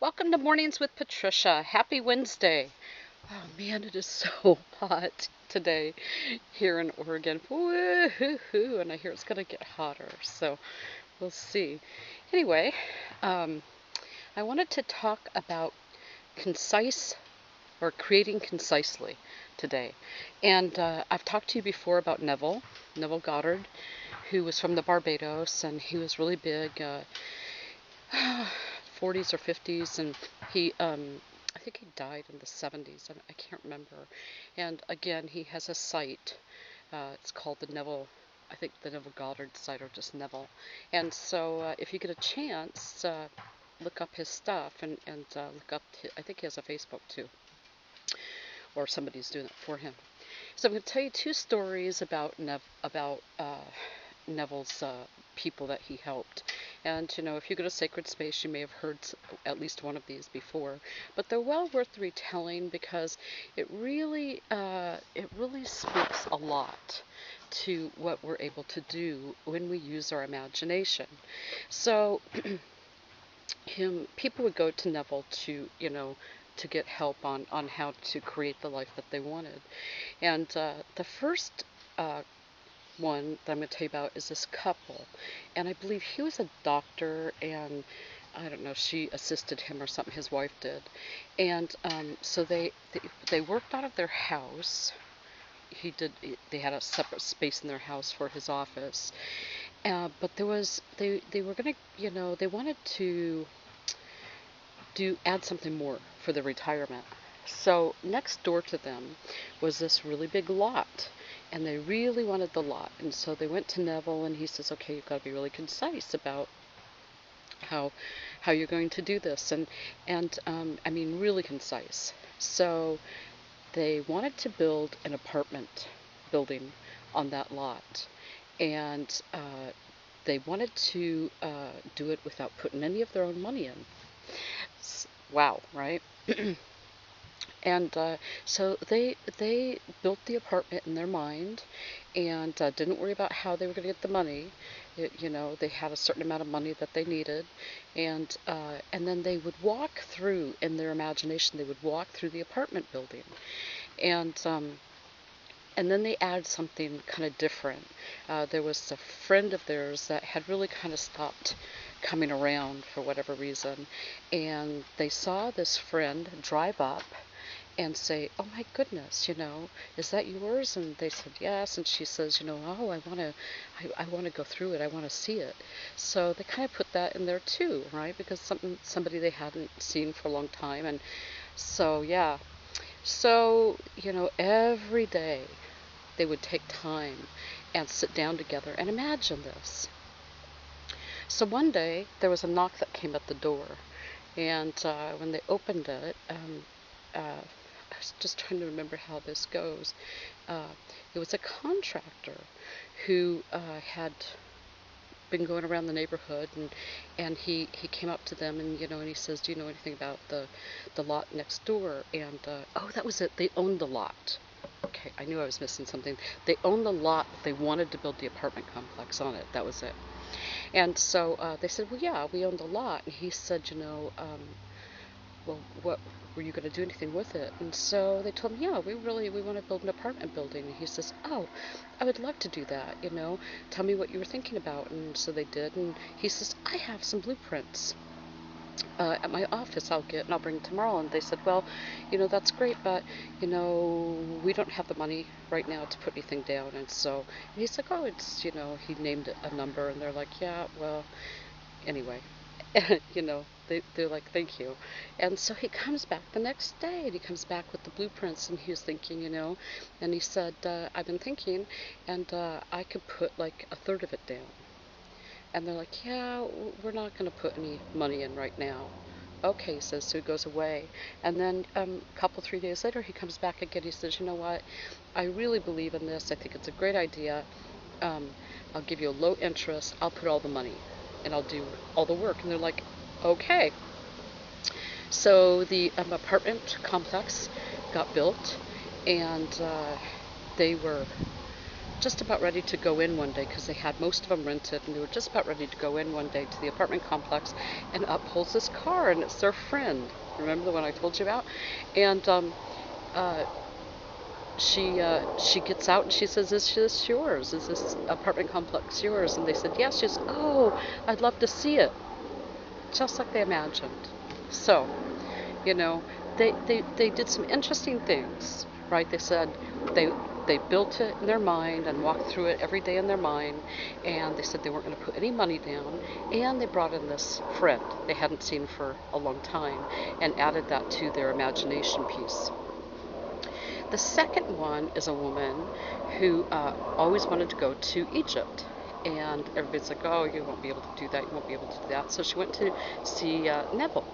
Welcome to Mornings with Patricia. Happy Wednesday. Oh man, it is so hot today here in Oregon. Woo-hoo-hoo, and I hear it's going to get hotter, so we'll see. Anyway, um, I wanted to talk about concise or creating concisely today. And I've talked to you before about Neville Goddard, who was from the Barbados, and he was really big. 40s or 50s, and he I think he died in the 70s. I can't remember. And again, he has a site. It's called the Neville. I think the Neville Goddard site, or just Neville. And so, if you get a chance, look up his stuff and look up. I think he has a Facebook too, or somebody's doing it for him. So I'm going to tell you two stories about Neville's people that he helped. And if you go to Sacred Space, you may have heard at least one of these before. But they're well worth the retelling because it really speaks a lot to what we're able to do when we use our imagination. So people would go to Neville to get help on how to create the life that they wanted. And the first one that I'm going to tell you about is this couple. And I believe he was a doctor, and I don't know, she assisted him or something, his wife did. And so they worked out of their house. They had a separate space in their house for his office. But they were going to, they wanted to add something more for the retirement. So next door to them was this really big lot, and they really wanted the lot. And so they went to Neville, and he says, "Okay, you've got to be really concise about how you're going to do this, and I mean really concise." So they wanted to build an apartment building on that lot, and they wanted to do it without putting any of their own money in. Wow, right? And so they built the apartment in their mind, and didn't worry about how they were going to get the money. They had a certain amount of money that they needed, and then they would walk through, in their imagination, they would walk through the apartment building, and then they added something kind of different. There was a friend of theirs that had really kind of stopped coming around for whatever reason, and they saw this friend drive up and say, "Oh my goodness, is that yours?" And they said yes, and she says, "Oh, I want to go through it. I want to see it." So they kind of put that in there too, right? Because somebody they hadn't seen for a long time, and so yeah. So, every day they would take time and sit down together and imagine this. So one day there was a knock that came at the door, and when they opened it, I was just trying to remember how this goes. Uh, it was a contractor who had been going around the neighborhood, and he came up to them, and he says, "Do you know anything about the lot next door?" And oh, that was it. They owned the lot. Okay, I knew I was missing something. They owned the lot. They wanted to build the apartment complex on it. That was it. And so they said, "Well, yeah, we own the lot." And he said, "Well, what were you going to do anything with it?" And so they told him, "Yeah, we want to build an apartment building." And he says, "Oh, I would love to do that. Tell me what you were thinking about." And so they did. And he says, "I have some blueprints at my office I'll bring tomorrow." And they said, "Well, that's great, but we don't have the money right now to put anything down." And so he's like, "Oh, it's," he named a number, and they're like, "Yeah, well, anyway." They're like, "Thank you." And so he comes back the next day, and he comes back with the blueprints, and he was thinking, and he said, "I've been thinking, and I could put like a third of it down." And they're like, "Yeah, we're not going to put any money in right now." "Okay," he says, so he goes away. And then a couple, 3 days later, he comes back again. He says, "You know what? I really believe in this. I think it's a great idea. Um, I'll give you a low interest. I'll put all the money, and I'll do all the work." And they're like, "Okay." So the apartment complex got built, and they were just about ready to go in one day because they had most of them rented, and they were just about ready to go in one day to the apartment complex, and up pulls this car, and it's their friend. Remember the one I told you about? And uh, she gets out and she says, "Is this yours? Is this apartment complex yours?" And they said, "Yes." She says, "Oh, I'd love to see it," just like they imagined. So, you know, they did some interesting things, right? They said they they built it in their mind and walked through it every day in their mind, and they said they weren't going to put any money down, and they brought in this friend they hadn't seen for a long time and added that to their imagination piece. The second one is a woman who always wanted to go to Egypt. And everybody's like, "Oh, you won't be able to do that. You won't be able to do that." So she went to see Neville.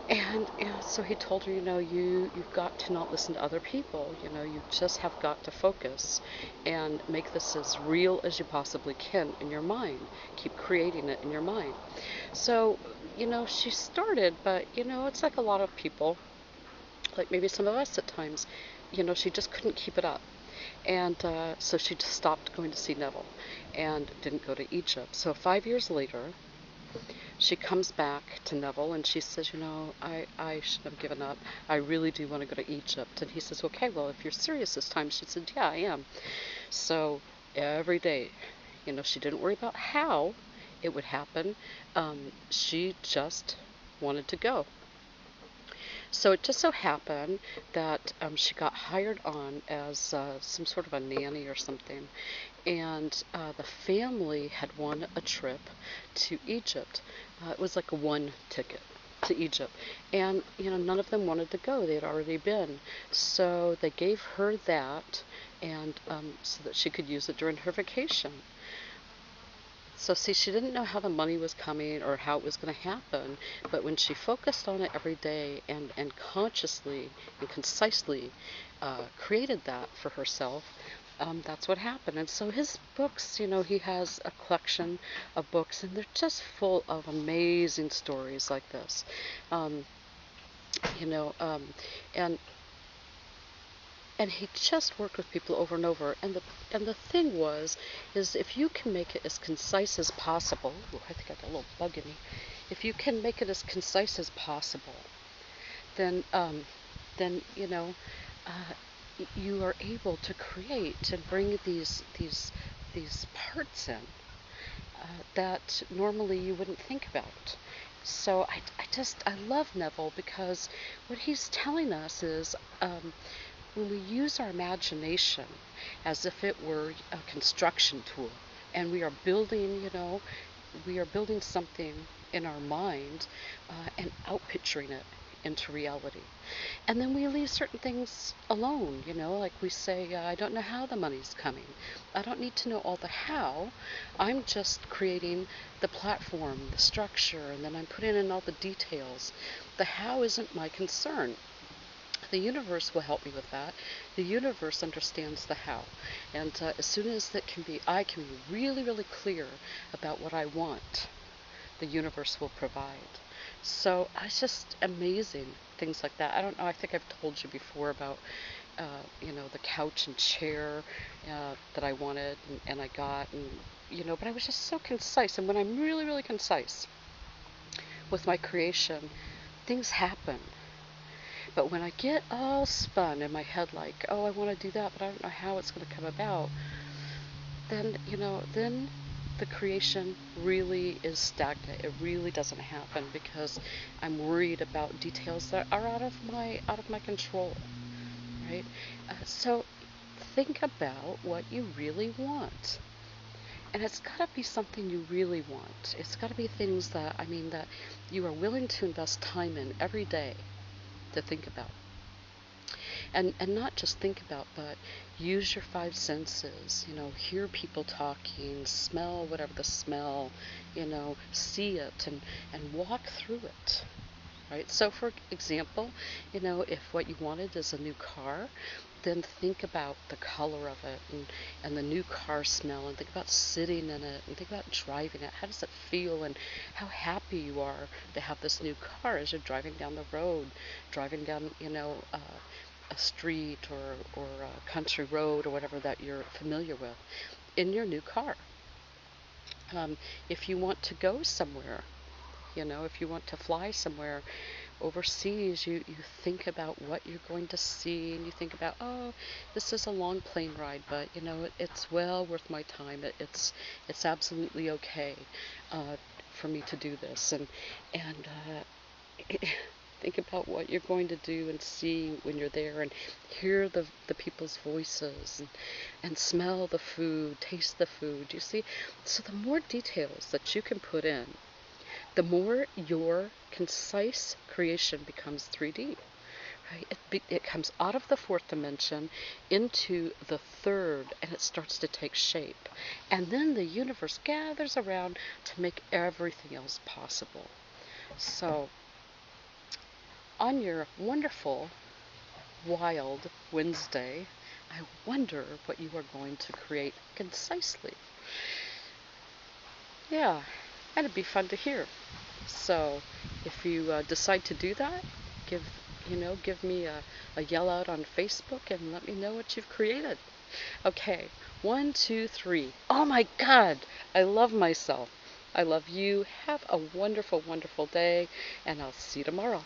And so he told her, you've got to not listen to other people. You just have got to focus and make this as real as you possibly can in your mind. Keep creating it in your mind. So, she started, but, it's like a lot of people, like maybe some of us at times, she just couldn't keep it up. And so she just stopped going to see Neville and didn't go to Egypt. So 5 years later, she comes back to Neville and she says, I shouldn't have given up. I really do want to go to Egypt. And he says, "Okay, well, if you're serious this time." She said, "Yeah, I am." So every day, she didn't worry about how it would happen. She just wanted to go. So it just so happened that she got hired on as some sort of a nanny or something, and the family had won a trip to Egypt. It was like a one ticket to Egypt, and none of them wanted to go. They had already been, so they gave her that, and so that she could use it during her vacation. So see, she didn't know how the money was coming or how it was going to happen, but when she focused on it every day and consciously and concisely created that for herself, that's what happened. And so his books, he has a collection of books, and they're just full of amazing stories like this. Um, you know, um, and and he just worked with people over and over. And the thing is if you can make it as concise as possible. Ooh, I think I got a little bug in me. If you can make it as concise as possible, then then uh, you are able to create and bring these parts in that normally you wouldn't think about. So I love Neville because what he's telling us is when we use our imagination as if it were a construction tool, and we are building something in our mind and outpicturing it into reality. And then we leave certain things alone, like we say, "I don't know how the money's coming. I don't need to know all the how. I'm just creating the platform, the structure, and then I'm putting in all the details. The how isn't my concern. The universe will help me with that. The universe understands the how. And as soon as I can be really, really clear about what I want, the universe will provide." So it's just amazing things like that. I don't know. I think I've told you before about, the couch and chair that I wanted and I got, and but I was just so concise. And when I'm really, really concise with my creation, things happen. But when I get all spun in my head, like, "Oh, I want to do that, but I don't know how it's going to come about," then the creation really is stagnant. It really doesn't happen because I'm worried about details that are out of my control, right? So think about what you really want. And it's got to be something you really want. It's got to be things that you are willing to invest time in every day to think about. And not just think about, but use your five senses. Hear people talking, smell whatever the smell, see it and walk through it. Right? So for example, if what you wanted is a new car, then think about the color of it and the new car smell, and think about sitting in it and think about driving it. How does it feel, and how happy you are to have this new car as you're driving down the road, driving down a street or a country road or whatever that you're familiar with in your new car. If you want to go somewhere, if you want to fly somewhere overseas, you think about what you're going to see, and you think about, oh, this is a long plane ride, but it's well worth my time. It's absolutely okay for me to do this, and think about what you're going to do and see when you're there, and hear the people's voices, and smell the food, taste the food. You see, so the more details that you can put in, the more your concise creation becomes 3D. Right? It comes out of the fourth dimension into the third, and it starts to take shape. And then the universe gathers around to make everything else possible. So, on your wonderful, wild Wednesday, I wonder what you are going to create concisely. Yeah, and it'd be fun to hear. So, if you decide to do that, give give me a yell out on Facebook and let me know what you've created. Okay, 1, 2, 3. Oh my God, I love myself. I love you. Have a wonderful, wonderful day, and I'll see you tomorrow.